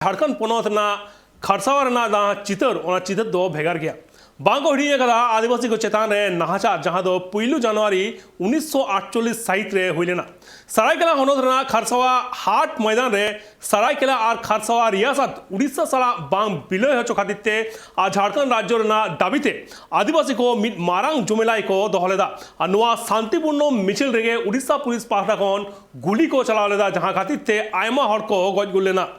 झारखंड पोनोत ना खरसावा रना दा चितर दो भेगार गया बांको हिड़ी कदा आदिवासी को चेतान रे नाहाचार जहां दो पुइलु जनवरी 1948 साहित रे हुइलेना सरायकेला हनोत रना खरसावा हाट मैदान रे सरायकेला और खरसावा रियासत उड़ीसा सला बांग बिलय हो चोखातिते आ झारखंड राज्य रना दाबिते आदिवासी को मिद मारांग जुमेलाई को दोहलेदा अनुवा शांतिपूर्ण मिचिल रेगे उड़ीसा पुलिस पाहटा कोन गुली को चलावलेदा जहां खातिते आयमा हड़ को गज गुलेना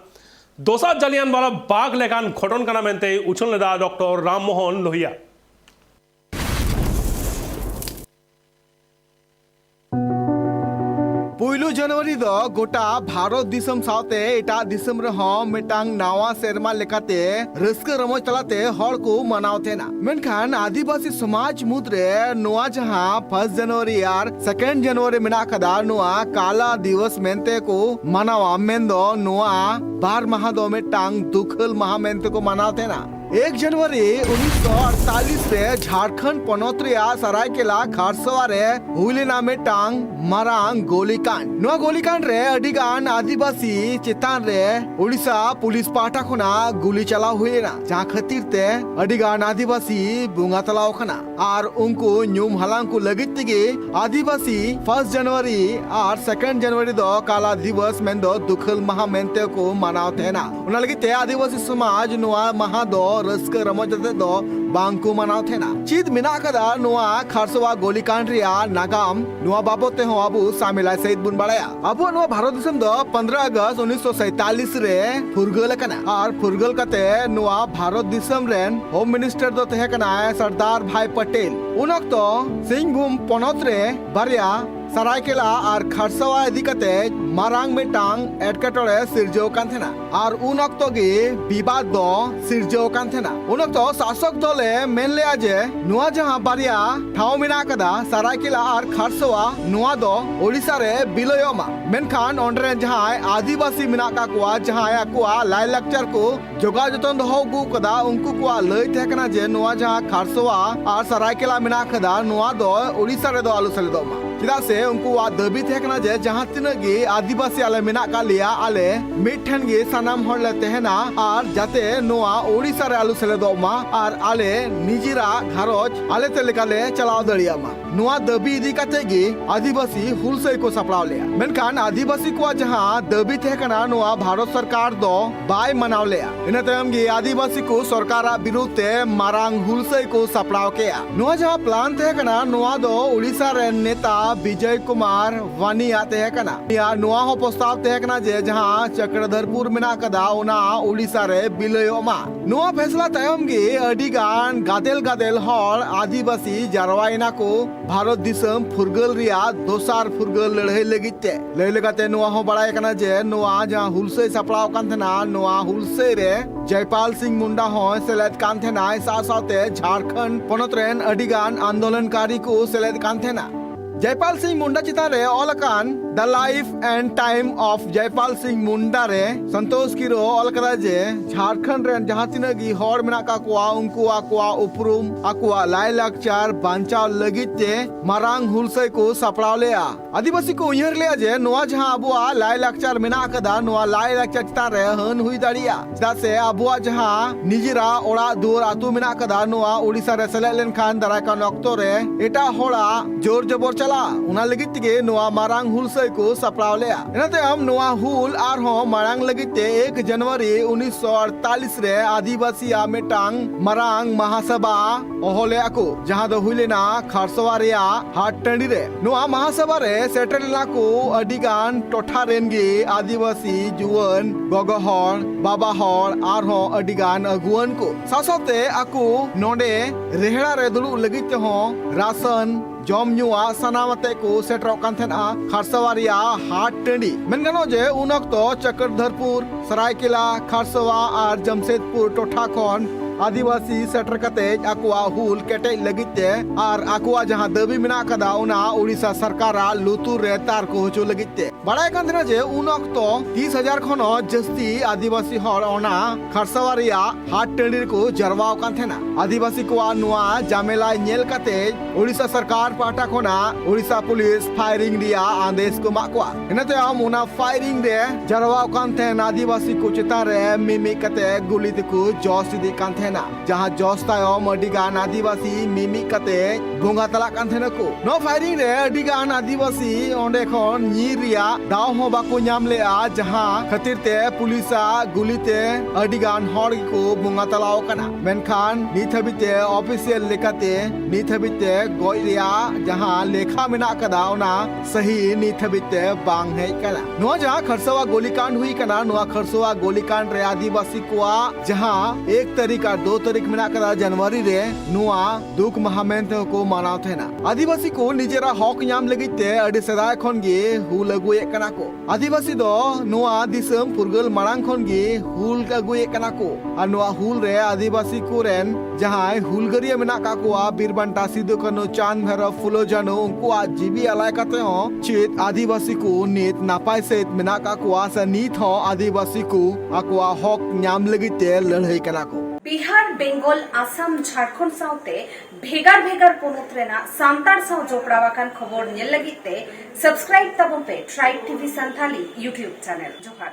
दोसा जालियान वाला बाग लेकान घटन काना मेनते उछल लेदा डॉक्टर राममोहन लोहिया पुइलु जनवरी दो गोटा भारत दिसम सावते एटा दिसम रे मिटांग नावा सेरमा लेकाते रस्क रमोज तलाते हड़ को मनावतेना मेनखान आदिवासी समाज मुद्रे नोआ जहां 1 जनवरी यार 2 जनवरी मेना कदा नोआ काला दिवस मेनते को मनावा मेंदो नोआ बार महा दो मिटांग दुखल महा मेनते को मनावतेना 1 जनवरी 1948 रे झारखंड पनोत्रिया सरायकेला खरसावा रे हुइलेना मिटांग मारांग गोलीकांड नोआ गोलीकांड रे अडिगान आदिवासी चेतान रे उड़ीसा पुलिस पाटा खुना गुली चलाव हुइलेना जहां खातिर ते अडिगान आदिवासी बुंगा तलाव खना और उनको न्यूम हलांग को लगित तेगे आदिवासी 1 जनवरी और 2 जनवरी दो काला दिवस मेंदो दुखल महा मेंते को मनाव तेना उना लगिते आदिवासी समाज नोआ महा दो रस्क रमोजते दो बांको मनाव थेना चीज मिना कदा नोआ खरसावा गोलीकांड रिया नागाम नोआ बाबोते हो अबु सामिला सहित बुन बड़ाया अबु नोआ भारत दिसम दो 15 अगस्त 1947 रे फुरगल कना और फुरगल कते नोआ भारत दिसम रेन होम मिनिस्टर दो तहे कना सरदार भाई पटेल उनक्तो सिंहभूम पोनोत रे बारिया सरायकेला और खरसावा इदिकते मारांग मिटांग एटकेटोरे सिरजो कांथेना और उन अक्तो गे विवाद दो सिरजो कांथेना उन अक्तो शासक दले मेनले आजे नुआ जहां बारिया ठाव मिना कदा सरायकेला और खरसावा नुआ दो ओडिसा रे बिलयोमा मेनखान ओंडरे जहां आदिवासी मिना का कुआ जहां आकुआ लाय लेक्चर को जोगा जतन दो गु कदा उनको कुआ लय थेकना जे नुआ जहां खरसावा और सरायकेला मिना कदा नुआ दो ओडिसा रे दो आलु सले दो चिदा से उनको वा दबी थेकना जे जहां तिना गे आदिवासी आले मिना का लिया आले मिठन गे सनाम हड़ ले तेहना और जाते नोआ ओडिसा रे आलु सेले दो मा और आले निजिरा घरोज आले ते लेकाले चलाव दड़िया मा नोआ दबी इदी काते गे आदिवासी हुलसई को सपड़ाव लिया मेनखान आदिवासी को जहां दबी थेकना नोआ भारत सरकार दो बाय मनाव लिया इना तयम गे आदिवासी को सरकारा विरुद्ध मारांग हुलसई को सपड़ाव केया नोआ जहां प्लान थेकना नोआ दो ओडिसा रे नेता विजय कुमार वानी आते हैं कना या नोआ हो प्रस्ताव ते कना जे जहां चक्रधरपुर मिना कदा उना ओडिसा रे बिलयोमा नोआ फैसला तयम गे अडिगान गादेल हड़ आदिवासी जारवाइना को भारत दिसम फुरगल रिया दोसार फुरगल लड़ाई लगिते लय लगाते नोआ हो बड़ाय कना जे नोआ जहां हुलसई सपड़ाव कांथना नोआ हुलसई रे जयपाल सिंह मुंडा हो सेलेद कांथना सासाते झारखंड पनोत्रेन अडिगान आंदोलनकारी को सेलेद कांथना जयपाल सिंह मुंडा चितारे ओलकान the life and time of Jaipal Singh Munda रे संतोष किरो ओलकदा जे झारखंड रे जहां तिनगी हड़ मेना का कुआ उनको आकुआ उपरुम आकुआ लाय लाकचार बांचाव लगिते मारांग हुलसई को सपड़ाव लेया आदिवासी को उयहर लेया जे नोआ जहां अबुआ लाय लाकचार मेना कदा नोआ लाय लाकचार चितारे हन हुई दाड़िया चदा से अबुआ जहां निजिरा ओड़ा दूर आतु मेना कदा नोआ ओडिसा रे सेले लेनखान दाराय का नक्तो रे एटा होड़ा जोर जबर चला उना लगित के नोआ मारांग हुलसई को सपड़ाव लेया इनाते हम नोआ हुल आर हो मारांग लगिते 1 जनवरी 1948 रे आदिवासी आमेटांग मारांग महासभा ओहोलेया को जहां दो हुइलेना खरसावा रिया हाट टंडी रे नोआ महासभा रे सेटरलेना को अडिगान टोठा रेनगे आदिवासी जुवन गोगो हड़ बाबा हड़ आर हो अडिगान अगुवन को सासाते आकु नोडे रेहड़ा रे दुलु लगित हो राशन जम नुआ सनामते को सेटरो कांथेना खरसावा रिया हाट टंडी मेनगानो जे उन अक्तो चक्रधरपुर सरायकेला खरसावा और जमशेदपुर टोठा खन आदिवासी सेटर कते आकुआ हुल केटे लगिते और आकुआ जहां दबी मिना कदा उना ओडिसा सरकारा लुतुर रे तार को होचो लगिते बड़ा कान थेना जे उन अक्तो 30,000 खन जस्ती आदिवासी हर ओना खरसावा रिया हाट टंडी को जरवाव कान थेना आदिवासी को नुआ जामेला नेल काते ओडिशा सरकार पाटा खोना ओडिशा पुलिस फायरिंग रिया आदेश को माकवा इनते मुना फायरिंग रे जरवाव कान थेना आदिवासी को चिता रे मिमी कते गुली को जॉस दी कान थेना जहां जॉस तायम अडिगान आदिवासी मिमी कते भोंगा तला कान थेना को नो फायरिंग रे अडिगान आदिवासी ओंडे खन नीरिया दाव हो बाको नाम ले आ जहां खातिर ते पुलिसा गुलीते अडिगान हर को भोंगा तलाव कना मेनखान नित हबिते ऑफिशियल लेकाते नित हबिते गय रिया जहां लेखा मेना कदा ओना सही नित हबिते बांग है कना नो जहां खरसवा गोलीकांड हुई कना नो खरसवा गोलीकांड रे आदिवासी को जहां 1 तारीख और 2 तारीख मेना कदा जनवरी रे नुआ दुख महामेंत को मानाव थेना आदिवासी को निजेरा हक नाम लगिते अडी सदाय खन गे हुल अगुए कना को आदिवासी दो नुआ दिसम फुरगल मारांग खन गे हुल अगुए कना को और नुआ हुल रे आदिवासी को रेन जहां हुलगरिया मेना का को बीरबंटा सिदो कनो चांद भैरव फुलो जानो उनको जीवी अलाय काते हो चित आदिवासी को नीत नापाय से मेना का को स नीत हो आदिवासी को आको हक नाम लगिते लड़ाई कना को बिहार बेंगल आसाम झारखंड साउते भेगार भेगार पोनत रेना सांतार साउ जोपड़ावाकान खबर नेल लगिते सब्सक्राइब तबन पे tribe TV Santhali YouTube channel जोहार।